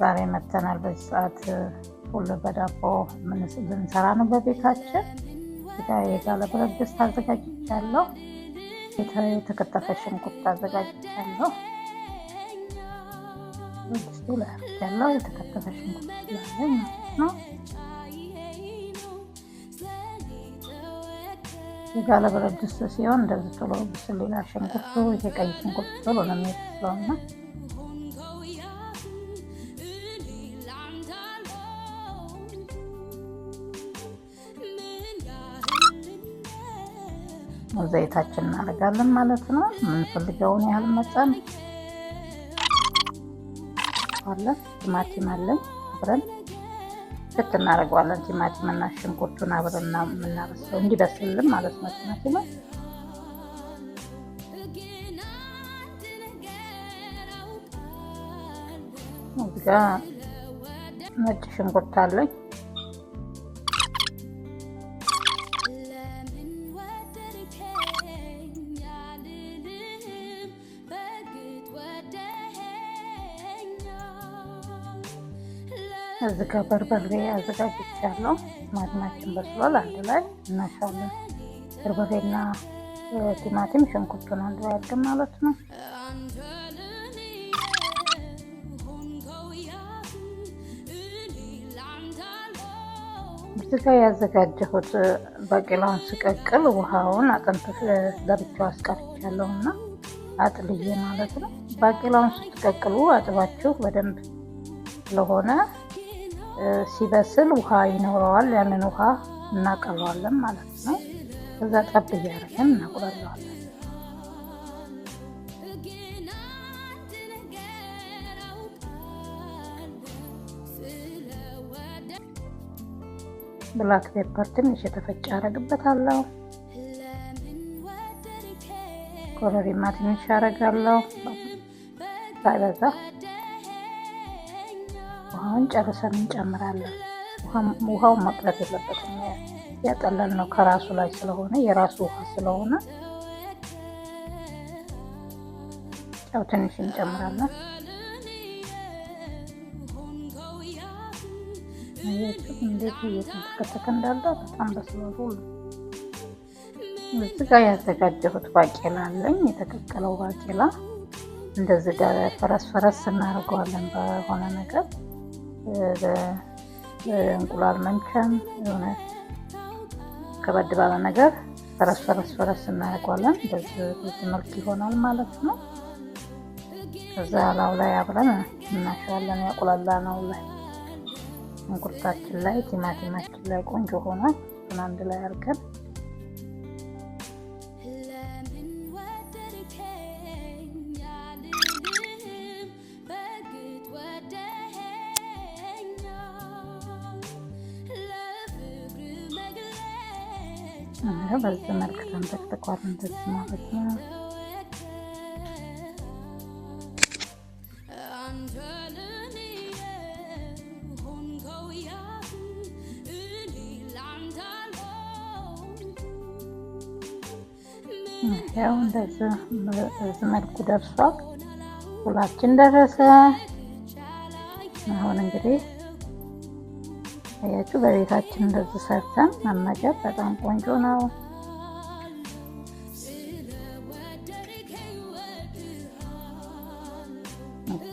ዛሬ መተናል። በዚህ ሰዓት ፉል በዳቦ ልንሰራ ነው በቤታችን። የጋለ ብረት ድስት አዘጋጅቻለሁ። የተከተፈ ሽንኩርት አዘጋጅቻለሁ። ድስቱ ላይ ያለው የተከተፈ ሽንኩርት ላይ ነው። የጋለ ብረት ድስት ሲሆን እንደዚህ ቶሎ ብስል ይላል ሽንኩርቱ። ይሄ ቀይ ሽንኩርት ቶሎ ነው የሚበስለውና ዘይታችን እናደርጋለን ማለት ነው። የምንፈልገውን ያህል መጠን አለ። ቲማቲም አለን አብረን ፍት እናደርገዋለን። ቲማቲም እና ሽንኩርቱን አብረን የምናበስለው እንዲበስልልን ማለት ነው። ቲማቲም እዚህ ጋር ነጭ ሽንኩርት አለኝ። እዚህ ጋር በርበሬ አዘጋጅቻለሁ። ቲማቲማችን በስሏል። አንድ ላይ እናሻለን። በርበሬና ቲማቲም ሽንኩርቱን አንድ ላይ አድርገን ማለት ነው። እዚህ ጋር ያዘጋጀሁት ባቄላውን ስቀቅል ውሃውን አጥንት ለብቻው አስቀርቻለሁና አጥልዬ ማለት ነው። ባቄላውን ስትቀቅሉ አጥባችሁ በደንብ ስለሆነ ሲበስል ውሃ ይኖረዋል። ያንን ውሃ እናቀለዋለን ማለት ነው። ከዛ ጠብ እያደረግን እናቁላለዋለን። ብላክ ፔፐር ትንሽ የተፈጨ አደርግበታለሁ። ኮረሪማ ትንሽ አደርጋለሁ ሳይበዛ። ውሃውን ጨርሰን እንጨምራለን። ውሃው መቅረት የለበትም። ያጠለል ነው ከራሱ ላይ ስለሆነ የራሱ ውሃ ስለሆነ ጨው ትንሽ እንጨምራለን። እንዴት እየተከተከ እንዳለ በጣም በስሏል ሁሉ። እዚህ ጋር ያዘጋጀሁት ባቄላ አለኝ። የተቀቀለው ባቄላ እንደዚህ ጋር ፈረስ እናደርገዋለን በሆነ ነገር እንቁላል መንከም የሆነ ከበድ ባለ ነገር ፈረስ እናደርገዋለን። በዚህ መልክ ይሆናል ማለት ነው። ከዛ ላው ላይ አብረን እናሻለን። ያቁላላ ነው ላይ ሽንኩርታችን ላይ ቲማቲማችን ላይ ቆንጆ ሆኗል። እሱን አንድ ላይ አድርገን በዚህ መልክ ተንተክተኳል። እንደዚህ ማለት ነው። ያው እንደዚህ መልኩ ደርሷል። ሁላችን ደረሰ። አሁን እንግዲህ አያችሁ በቤታችን እንደዚህ ሰርተን መመገብ በጣም ቆንጆ ነው።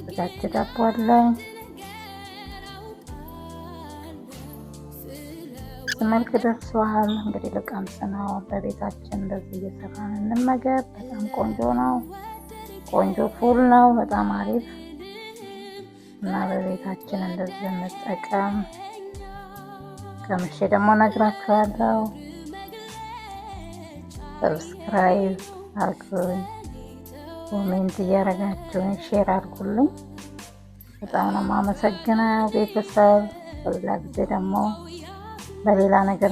እዛች ዳቦ አለኝ። መልክ ደርሷል። እንግዲህ ልቀምስ ነው። በቤታችን እንደዚህ እየሰራን እንመገብ። በጣም ቆንጆ ነው። ቆንጆ ፉል ነው። በጣም አሪፍ እና በቤታችን እንደዚህ እንጠቀም። ከምሼ ደግሞ ነግራችኋለሁ። ሰብስክራይብ አድርጉኝ፣ ኮሜንት እያደረጋችሁኝ ሼር አድርጉልኝ። በጣም ነው የማመሰግነው ቤተሰብ። በሌላ ጊዜ ደግሞ በሌላ ነገር